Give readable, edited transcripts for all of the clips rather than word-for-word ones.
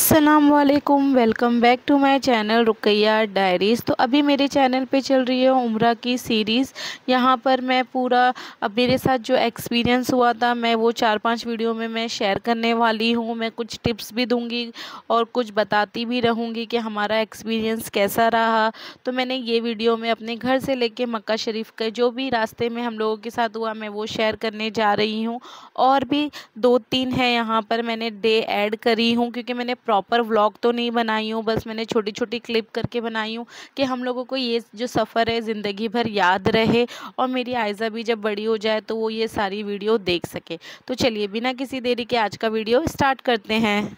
अस्सलामुअलैकुम, welcome back to my channel Rukaiya diaries. तो अभी मेरे चैनल पे चल रही है उम्रा की सीरीज़। यहाँ पर मैं पूरा अब मेरे साथ जो एक्सपीरियंस हुआ था मैं वो 4-5 वीडियो में मैं शेयर करने वाली हूँ। मैं कुछ टिप्स भी दूँगी और कुछ बताती भी रहूँगी कि हमारा एक्सपीरियंस कैसा रहा। तो मैंने ये वीडियो में अपने घर से लेके मक्का शरीफ के जो भी रास्ते में हम लोगों के साथ हुआ मैं वो शेयर करने जा रही हूँ। और भी 2-3 है यहाँ पर मैंने डे ऐड करी हूँ, क्योंकि मैंने प्रॉपर व्लॉग तो नहीं बनाई हूँ, बस मैंने छोटी छोटी क्लिप करके बनाई हूँ कि हम लोगों को ये जो सफ़र है ज़िंदगी भर याद रहे और मेरी आयज़ा भी जब बड़ी हो जाए तो वो ये सारी वीडियो देख सके। तो चलिए बिना किसी देरी के आज का वीडियो स्टार्ट करते हैं।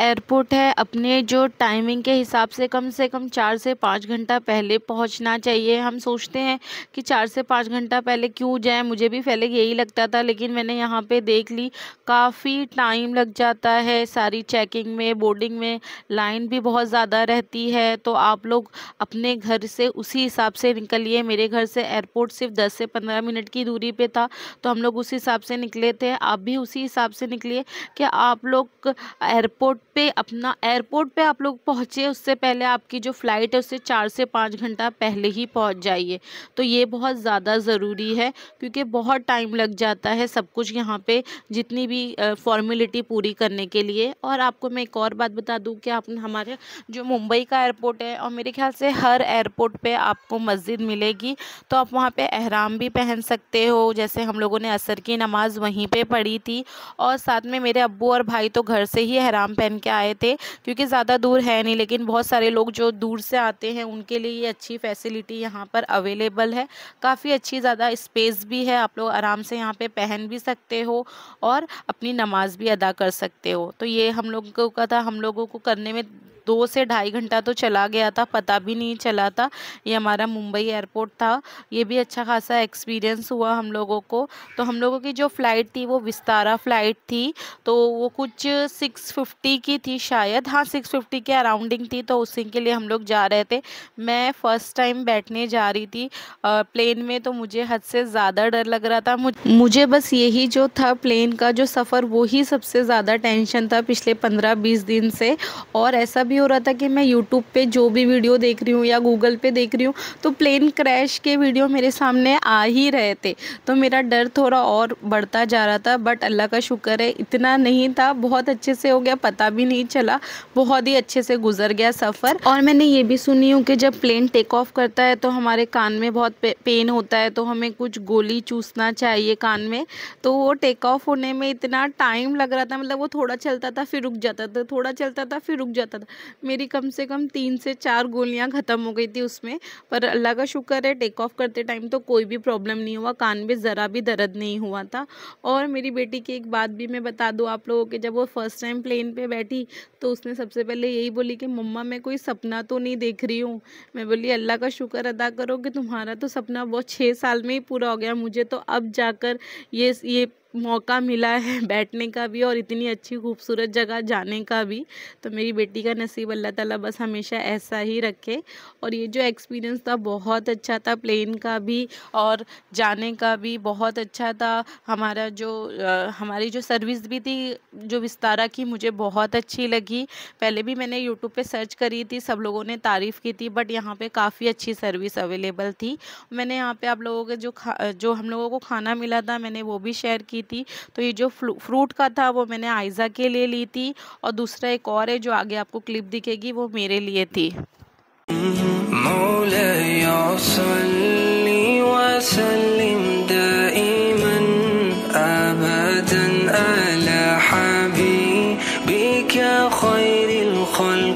एयरपोर्ट है अपने जो टाइमिंग के हिसाब से कम 4 से 5 घंटा पहले पहुंचना चाहिए। हम सोचते हैं कि 4 से 5 घंटा पहले क्यों जाएं, मुझे भी पहले यही लगता था, लेकिन मैंने यहाँ पे देख ली काफ़ी टाइम लग जाता है सारी चेकिंग में, बोर्डिंग में लाइन भी बहुत ज़्यादा रहती है। तो आप लोग अपने घर से उसी हिसाब से निकलिए। मेरे घर से एयरपोर्ट सिर्फ 10 से 15 मिनट की दूरी पे था, तो हम लोग उसी हिसाब से निकले थे। आप भी उसी हिसाब से निकलिए कि आप लोग एयरपोर्ट पे आप लोग पहुँचे उससे पहले आपकी जो फ़्लाइट है उससे 4 से 5 घंटा पहले ही पहुँच जाइए। तो ये बहुत ज़्यादा ज़रूरी है, क्योंकि बहुत टाइम लग जाता है सब कुछ यहाँ पे जितनी भी फॉर्मेलिटी पूरी करने के लिए। और आपको मैं एक और बात बता दूँ कि आप हमारे जो मुंबई का एयरपोर्ट है और मेरे ख्याल से हर एयरपोर्ट पे आपको मस्जिद मिलेगी, तो आप वहाँ पे एहराम भी पहन सकते हो। जैसे हम लोगों ने असर की नमाज़ वहीं पे पढ़ी थी और साथ में मेरे अब्बू और भाई तो घर से ही एहराम पहन के आए थे, क्योंकि ज़्यादा दूर है नहीं, लेकिन बहुत सारे लोग जो दूर से आते हैं उनके लिए ये अच्छी फैसिलिटी यहाँ पर अवेलेबल है। काफ़ी अच्छी ज़्यादा स्पेस भी है, आप लोग आराम से यहाँ पे पहन भी सकते हो और अपनी नमाज भी अदा कर सकते हो। तो ये हम लोगों का था, हम लोगों को करने में 2 से ढाई घंटा तो चला गया था, पता भी नहीं चला था। ये हमारा मुंबई एयरपोर्ट था। ये भी अच्छा खासा एक्सपीरियंस हुआ हम लोगों को। तो हम लोगों की जो फ़्लाइट थी वो विस्तारा फ़्लाइट थी, तो वो कुछ 650 की थी शायद, हाँ 650 के अराउंडिंग थी, तो उसी के लिए हम लोग जा रहे थे। मैं फ़र्स्ट टाइम बैठने जा रही थी प्लेन में, तो मुझे हद से ज़्यादा डर लग रहा था। मुझे बस यही जो था प्लेन का जो सफ़र वो ही सबसे ज़्यादा टेंशन था पिछले 15-20 दिन से। और ऐसा भी हो रहा था कि मैं यूट्यूब पे जो भी वीडियो देख रही हूँ या गूगल पे देख रही हूँ तो प्लेन क्रैश के वीडियो मेरे सामने आ ही रहे थे, तो मेरा डर थोड़ा और बढ़ता जा रहा था। बट अल्लाह का शुक्र है इतना नहीं था, बहुत अच्छे से हो गया, पता भी नहीं चला, बहुत ही अच्छे से गुजर गया सफ़र। और मैंने ये भी सुनी हूँ कि जब प्लेन टेक ऑफ करता है तो हमारे कान में बहुत पेन होता है, तो हमें कुछ गोली चूसना चाहिए कान में। तो वो टेक ऑफ होने में इतना टाइम लग रहा था, मतलब वो थोड़ा चलता था फिर रुक जाता था, थोड़ा चलता था फिर रुक जाता था। मेरी कम से कम 3 से 4 गोलियां ख़त्म हो गई थी उसमें। पर अल्लाह का शुक्र है टेक ऑफ करते टाइम तो कोई भी प्रॉब्लम नहीं हुआ, कान में ज़रा भी दर्द नहीं हुआ था। और मेरी बेटी की एक बात भी मैं बता दूँ आप लोगों के, जब वो फर्स्ट टाइम प्लेन पे बैठी तो उसने सबसे पहले यही बोली कि मम्मा मैं कोई सपना तो नहीं देख रही हूँ। मैं बोली अल्लाह का शुक्र अदा करो कि तुम्हारा तो सपना बहुत 6 साल में ही पूरा हो गया, मुझे तो अब जाकर ये मौका मिला है बैठने का भी और इतनी अच्छी खूबसूरत जगह जाने का भी। तो मेरी बेटी का नसीब अल्लाह ताला बस हमेशा ऐसा ही रखे। और ये जो एक्सपीरियंस था बहुत अच्छा था, प्लेन का भी और जाने का भी बहुत अच्छा था। हमारी जो सर्विस भी थी जो विस्तारा की मुझे बहुत अच्छी लगी। पहले भी मैंने यूट्यूब पे सर्च करी थी, सब लोगों ने तारीफ़ की थी, बट यहाँ पे काफ़ी अच्छी सर्विस अवेलेबल थी। मैंने यहाँ पे आप लोगों के जो हम लोगों को खाना मिला था मैंने वो भी शेयर की थी। तो ये जो फ्रूट का था वो मैंने आयज़ा के लिए ली थी और दूसरा एक और है जो आगे आपको क्लिप दिखेगी वो मेरे लिए थी। मौलाया सल्ली व सल्लिम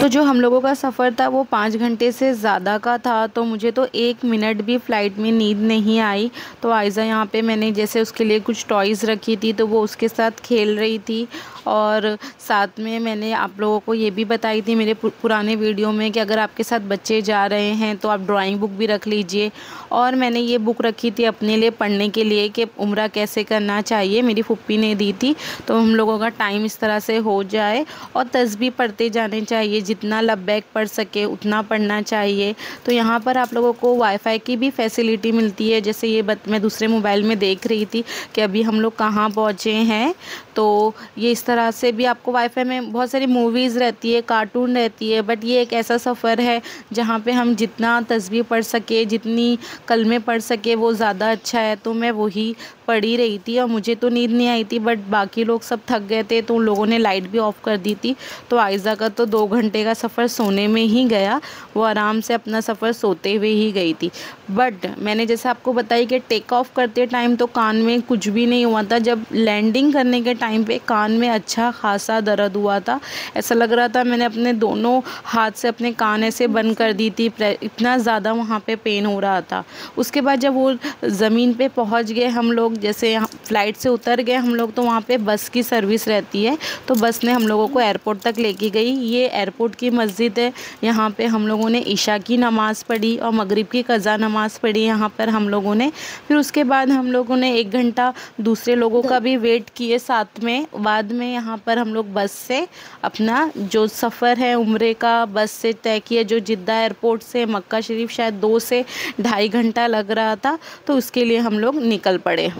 तो जो हम लोगों का सफ़र था वो 5 घंटे से ज़्यादा का था, तो मुझे तो 1 मिनट भी फ़्लाइट में नींद नहीं आई। तो आयज़ा यहाँ पे मैंने जैसे उसके लिए कुछ टॉयज़ रखी थी तो वो उसके साथ खेल रही थी, और साथ में मैंने आप लोगों को ये भी बताई थी मेरे पुराने वीडियो में कि अगर आपके साथ बच्चे जा रहे हैं तो आप ड्राइंग बुक भी रख लीजिए। और मैंने ये बुक रखी थी अपने लिए पढ़ने के लिए कि उम्रा कैसे करना चाहिए, मेरी फुप्पी ने दी थी, तो हम लोगों का टाइम इस तरह से हो जाए। और तस्बीह पढ़ते जाने चाहिए, जितना लब्बैक पढ़ सके उतना पढ़ना चाहिए। तो यहाँ पर आप लोगों को वाईफाई की भी फैसिलिटी मिलती है, जैसे ये मैं दूसरे मोबाइल में देख रही थी कि अभी हम लोग कहाँ पहुँचे हैं। तो ये इस तरह से भी आपको वाईफाई में बहुत सारी मूवीज़ रहती है, कार्टून रहती है, बट ये एक ऐसा सफ़र है जहाँ पे हम जितना तस्बीह पढ़ सके, जितनी कलमे पढ़ सके वो ज़्यादा अच्छा है। तो मैं वही पढ़ ही रही थी और मुझे तो नींद नहीं आई थी, बट बाकी लोग सब थक गए थे तो उन लोगों ने लाइट भी ऑफ़ कर दी थी। तो आयज़ा का तो 2 घंटे का सफ़र सोने में ही गया, वो आराम से अपना सफ़र सोते हुए ही गई थी। बट मैंने जैसे आपको बताई कि टेक ऑफ़ करते टाइम तो कान में कुछ भी नहीं हुआ था, जब लैंडिंग करने के टाइम पे कान में अच्छा खासा दर्द हुआ था। ऐसा लग रहा था मैंने अपने दोनों हाथ से अपने कान ऐसे बंद कर दी थी, इतना ज़्यादा वहाँ पे पेन हो रहा था। उसके बाद जब वो ज़मीन पे पहुँच गए हम लोग, जैसे फ़्लाइट से उतर गए हम लोग, तो वहाँ पे बस की सर्विस रहती है, तो बस ने हम लोगों को एयरपोर्ट तक लेके गई। ये एयरपोर्ट की मस्जिद है, यहाँ पे हम लोगों ने इशा की नमाज़ पढ़ी और मगरिब की क़ज़ा नमाज़ पढ़ी यहाँ पर हम लोगों ने। फिर उसके बाद हम लोगों ने 1 घंटा दूसरे लोगों का भी वेट किए साथ में। बाद में यहाँ पर हम लोग बस से अपना जो सफ़र है उम्रे का बस से तय किया, जो जिद्दा एयरपोर्ट से मक्का शरीफ शायद 2 से ढाई घंटा लग रहा था, तो उसके लिए हम लोग निकल पड़े।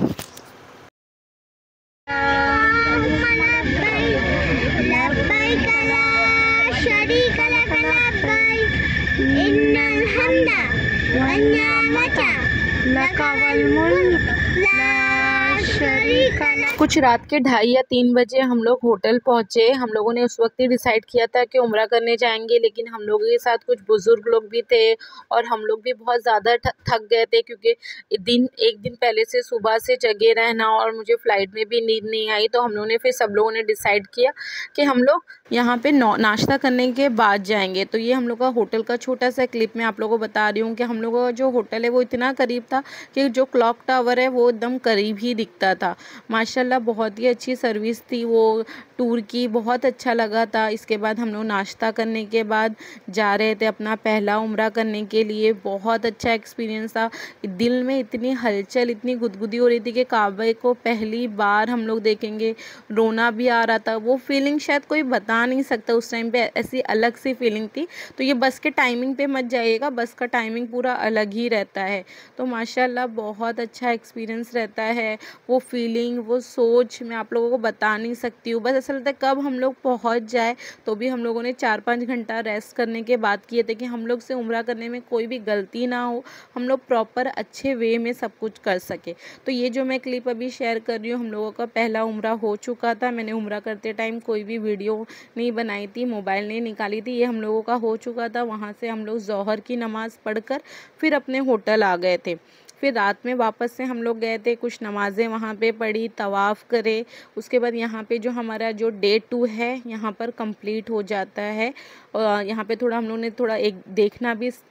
कुछ रात के 2:30 या 3 बजे हम लोग होटल पहुँचे। हम लोगों ने उस वक्त ही डिसाइड किया था कि उम्रा करने जाएंगे, लेकिन हम लोगों के साथ कुछ बुज़ुर्ग लोग भी थे और हम लोग भी बहुत ज़्यादा थक गए थे, क्योंकि एक दिन पहले से सुबह से जगे रहना और मुझे फ़्लाइट में भी नींद नहीं आई। तो हम लोगों ने फिर सब लोगों ने डिसाइड किया कि हम लोग यहाँ पे नाश्ता करने के बाद जाएंगे। तो ये हम लोग का होटल का छोटा सा क्लिप मैं आप लोगों को बता रही हूँ कि हम लोगों का जो होटल है वो इतना करीब था कि जो क्लॉक टावर है वो एकदम करीब ही दिखता था। माशाल्लाह बहुत ही अच्छी सर्विस थी वो टूर की, बहुत अच्छा लगा था। इसके बाद हम लोग नाश्ता करने के बाद जा रहे थे अपना पहला उम्रा करने के लिए। बहुत अच्छा एक्सपीरियंस था, दिल में इतनी हलचल, इतनी गुदगुदी हो रही थी कि काबे को पहली बार हम लोग देखेंगे, रोना भी आ रहा था। वो फीलिंग शायद कोई बता नहीं सकता, उस टाइम पे ऐसी अलग सी फीलिंग थी। तो ये बस के टाइमिंग पे मत जाइएगा, बस का टाइमिंग पूरा अलग ही रहता है। तो माशाल्लाह बहुत अच्छा एक्सपीरियंस रहता है। वो फीलिंग, वो सोच मैं आप लोगों को बता नहीं सकती हूँ। बस ऐसा लगता है कब हम लोग पहुँच जाए। तो भी हम लोगों ने 4-5 घंटा रेस्ट करने के बाद किए थे कि हम लोग से उम्रा करने में कोई भी गलती ना हो, हम लोग प्रॉपर अच्छे वे में सब कुछ कर सके। तो ये जो मैं क्लिप अभी शेयर कर रही हूँ, हम लोगों का पहला उम्रा हो चुका था। मैंने उम्रा करते टाइम कोई भी वीडियो नहीं बनाई थी, मोबाइल नहीं निकाली थी। ये हम लोगों का हो चुका था। वहाँ से हम लोग ज़ोहर की नमाज़ पढ़कर फिर अपने होटल आ गए थे। फिर रात में वापस से हम लोग गए थे, कुछ नमाज़ें वहाँ पे पढ़ी, तवाफ़ करे। उसके बाद यहाँ पे जो हमारा जो डे 2 है यहाँ पर कंप्लीट हो जाता है। यहाँ पे थोड़ा हम लोग ने थोड़ा एक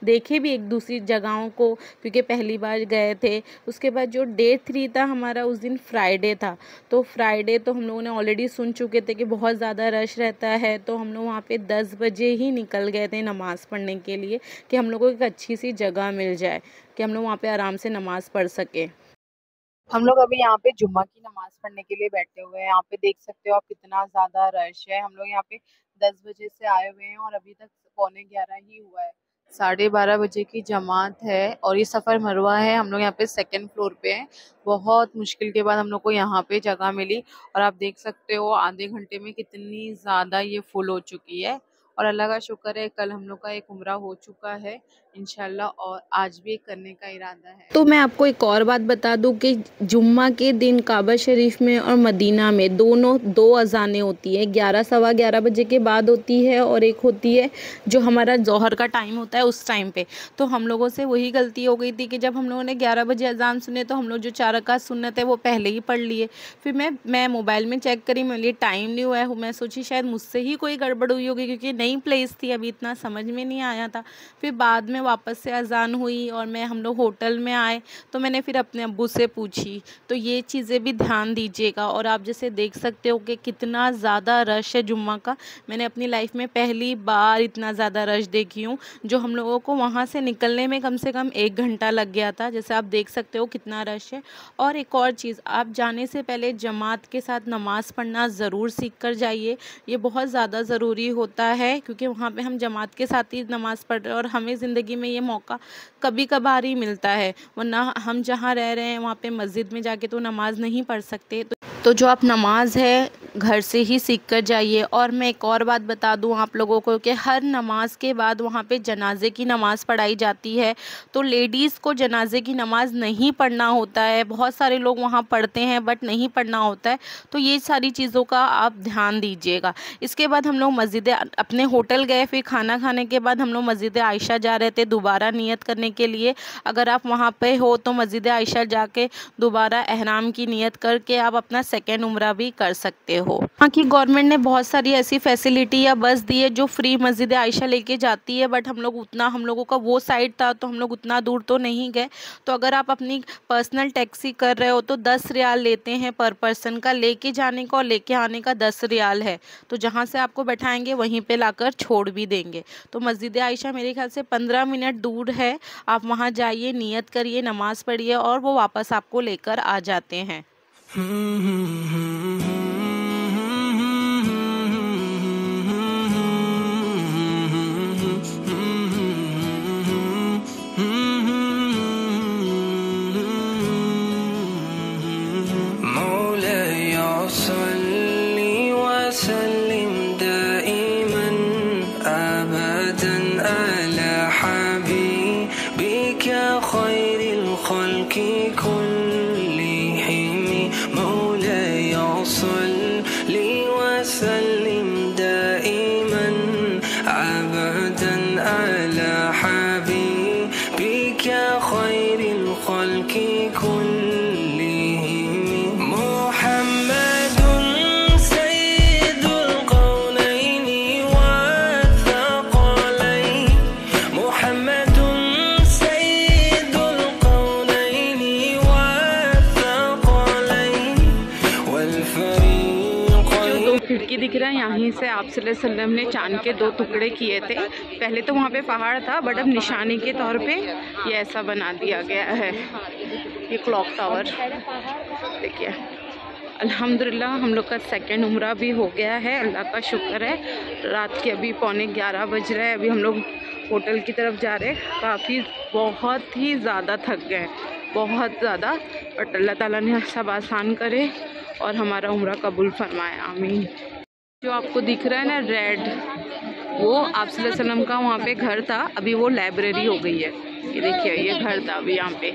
देखे भी एक दूसरी जगहों को, क्योंकि पहली बार गए थे। उसके बाद जो डे 3 था हमारा, उस दिन फ्राइडे था। तो फ्राइडे तो हम लोगों ने ऑलरेडी सुन चुके थे कि बहुत ज़्यादा रश रहता है, तो हम लोग वहाँ पे 10 बजे ही निकल गए थे नमाज़ पढ़ने के लिए कि हम लोग को एक अच्छी सी जगह मिल जाए कि हम लोग वहाँ पे आराम से नमाज़ पढ़ सके। हम लोग अभी यहाँ पे जुम्मा की नमाज़ पढ़ने के लिए बैठे हुए हैं। यहाँ पे देख सकते हो आप कितना ज़्यादा रश है। हम लोग यहाँ पे 10 बजे से आए हुए हैं और अभी तक पौने 11 ही हुआ है। 12:30 बजे की जमात है और ये सफ़र मरवा है। हम लोग यहाँ पे 2nd फ्लोर पे हैं। बहुत मुश्किल के बाद हम लोग को यहाँ पे जगह मिली और आप देख सकते हो आधे घंटे में कितनी ज़्यादा ये फुल हो चुकी है। और अल्लाह का शुक्र है, कल हम लोग का एक उम्रा हो चुका है। इंशाल्लाह, और आज भी करने का इरादा है। तो मैं आपको एक और बात बता दूं कि जुम्मा के दिन काबा शरीफ में और मदीना में दोनों 2 अज़ानें होती है, 11 सवा 11 बजे के बाद होती है और एक होती है जो हमारा ज़ोहर का टाइम होता है उस टाइम पे। तो हम लोगों से वही गलती हो गई थी कि जब हम लोगों ने 11 बजे अज़ान सुने तो हम लोग जो 4 रकात सुन्नत है वो पहले ही पढ़ लिए। फिर मैं मोबाइल में चेक करी, मेरे लिए टाइम नहीं हुआ है, मैं सोची शायद मुझसे ही कोई गड़बड़ हुई होगी क्योंकि नई प्लेस थी, अभी इतना समझ में नहीं आया था। फिर बाद में वापस से अज़ान हुई और हम लोग होटल में आए तो मैंने फिर अपने अब्बू से पूछी। तो ये चीज़ें भी ध्यान दीजिएगा। और आप जैसे देख सकते हो कि कितना ज़्यादा रश है जुम्मा का। मैंने अपनी लाइफ में पहली बार इतना ज़्यादा रश देखी हूँ, जो हम लोगों को वहाँ से निकलने में कम से कम 1 घंटा लग गया था। जैसे आप देख सकते हो कितना रश है। और एक और चीज़, आप जाने से पहले जमात के साथ नमाज़ पढ़ना ज़रूर सीख कर जाइए। ये बहुत ज़्यादा ज़रूरी होता है क्योंकि वहाँ पे हम जमात के साथ ही नमाज़ पढ़ रहे हैं और हमें ज़िंदगी में ये मौका कभी कभार ही मिलता है, वरना हम जहाँ रह रहे हैं वहाँ पे मस्जिद में जाके तो नमाज़ नहीं पढ़ सकते। तो जो आप नमाज है घर से ही सीख कर जाइए। और मैं एक और बात बता दूं आप लोगों को कि हर नमाज के बाद वहाँ पे जनाजे की नमाज़ पढ़ाई जाती है। तो लेडीज़ को जनाजे की नमाज़ नहीं पढ़ना होता है, बहुत सारे लोग वहाँ पढ़ते हैं बट नहीं पढ़ना होता है। तो ये सारी चीज़ों का आप ध्यान दीजिएगा। इसके बाद हम लोग मस्जिद अपने होटल गए, फिर खाना खाने के बाद हम लोग मस्जिद आयशा जा रहे थे दोबारा नियत करने के लिए। अगर आप वहाँ पे हो तो मस्जिद आयशा जाके दोबारा एहराम की नियत करके आप अपना सेकेंड उम्रा भी कर सकते हो। वहाँ की गवर्नमेंट ने बहुत सारी ऐसी फैसिलिटी या बस दी है जो फ्री मस्जिद आयशा लेके जाती है, बट हम लोगों का वो साइड था तो हम लोग उतना दूर तो नहीं गए। तो अगर आप अपनी पर्सनल टैक्सी कर रहे हो तो 10 रियाल लेते हैं पर पर्सन का, लेके जाने का और लेके आने का 10 रियाल है। तो जहाँ से आपको बैठाएंगे वहीं पे लाकर छोड़ भी देंगे। तो मस्जिद आयशा मेरे ख्याल से 15 मिनट दूर है। आप वहाँ जाइए, नियत करिए, नमाज़ पढ़िए और वो वापस आपको लेकर आ जाते हैं। खिड़की दिख रहा है, यहीं से आप सल्लल्लाहु अलैहि वसल्लम ने चांद के 2 टुकड़े किए थे। पहले तो वहाँ पे पहाड़ था बट अब निशानी के तौर पे ये ऐसा बना दिया गया है। ये क्लॉक टावर देखिए। अल्हम्दुलिल्लाह हम लोग का सेकंड उम्रा भी हो गया है, अल्लाह का शुक्र है। रात के अभी 11:15 बज रहे हैं। अभी हम लोग होटल की तरफ जा रहे हैं। बहुत ही ज़्यादा थक गए, बहुत ज़्यादा, बट अल्लाह ताला ने सब आसान करे और हमारा उम्रा कबूल फरमाए, आमीन। जो आपको दिख रहा है ना रेड, वो आप सल्लल्लाहु अलैहि वसल्लम का वहाँ पे घर था, अभी वो लाइब्रेरी हो गई है। ये देखिए, ये घर था अभी यहाँ पे,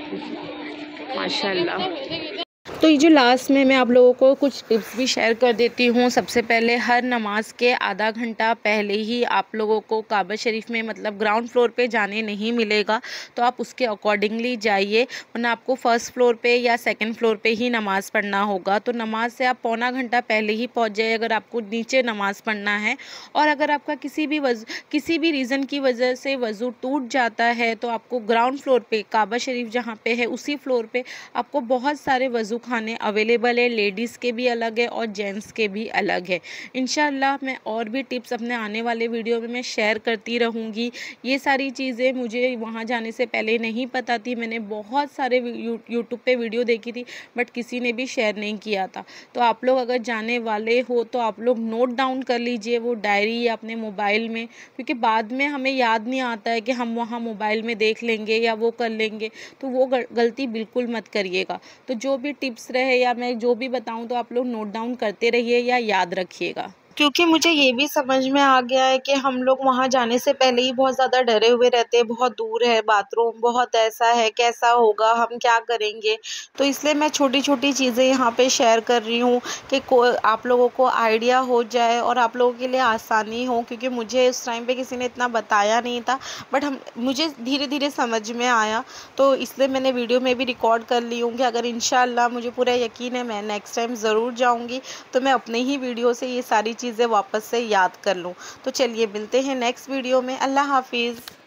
माशाल्लाह। तो ये जो लास्ट में मैं आप लोगों को कुछ टिप्स भी शेयर कर देती हूँ। सबसे पहले हर नमाज के आधा घंटा पहले ही आप लोगों को काबा शरीफ में मतलब ग्राउंड फ्लोर पे जाने नहीं मिलेगा, तो आप उसके अकॉर्डिंगली जाइए, वरना आपको फर्स्ट फ्लोर पे या सेकंड फ्लोर पे ही नमाज़ पढ़ना होगा। तो नमाज से आप पौना घंटा पहले ही पहुँच जाइए अगर आपको नीचे नमाज़ पढ़ना है। और अगर आपका किसी भी रीज़न की वजह से वज़ू टूट जाता है तो आपको ग्राउंड फ्लोर पर काबा शरीफ जहाँ पर है उसी फ्लोर पर आपको बहुत सारे वज़ू खाने अवेलेबल है। लेडीज़ के भी अलग है और जेंट्स के भी अलग है। इंशाल्लाह मैं और भी टिप्स अपने आने वाले वीडियो में मैं शेयर करती रहूँगी। ये सारी चीज़ें मुझे वहाँ जाने से पहले नहीं पता थी। मैंने बहुत सारे यूट्यूब पे वीडियो देखी थी बट किसी ने भी शेयर नहीं किया था। तो आप लोग अगर जाने वाले हो तो आप लोग नोट डाउन कर लीजिए वो डायरी या अपने मोबाइल में, क्योंकि बाद में हमें याद नहीं आता है कि हम वहाँ मोबाइल में देख लेंगे या वो कर लेंगे, तो वो गलती बिल्कुल मत करिएगा। तो जो भी टिप्स रहे या मैं जो भी बताऊं तो आप लोग नोट डाउन करते रहिए या याद रखिएगा। क्योंकि मुझे ये भी समझ में आ गया है कि हम लोग वहाँ जाने से पहले ही बहुत ज़्यादा डरे हुए रहते हैं, बहुत दूर है बाथरूम, बहुत ऐसा है, कैसा होगा, हम क्या करेंगे। तो इसलिए मैं छोटी-छोटी चीज़ें यहाँ पे शेयर कर रही हूँ कि को आप लोगों को आइडिया हो जाए और आप लोगों के लिए आसानी हो, क्योंकि मुझे उस टाइम पे किसी ने इतना बताया नहीं था, बट हम मुझे धीरे-धीरे समझ में आया। तो इसलिए मैंने वीडियो में भी रिकॉर्ड कर ली हूँ कि अगर इंशाअल्लाह मुझे पूरा यकीन है मैं नेक्स्ट टाइम ज़रूर जाऊँगी, तो मैं अपने ही वीडियो से ये सारी चीज़ें वापस से याद कर लूँ। तो चलिए मिलते हैं नेक्स्ट वीडियो में। अल्लाह हाफ़िज़।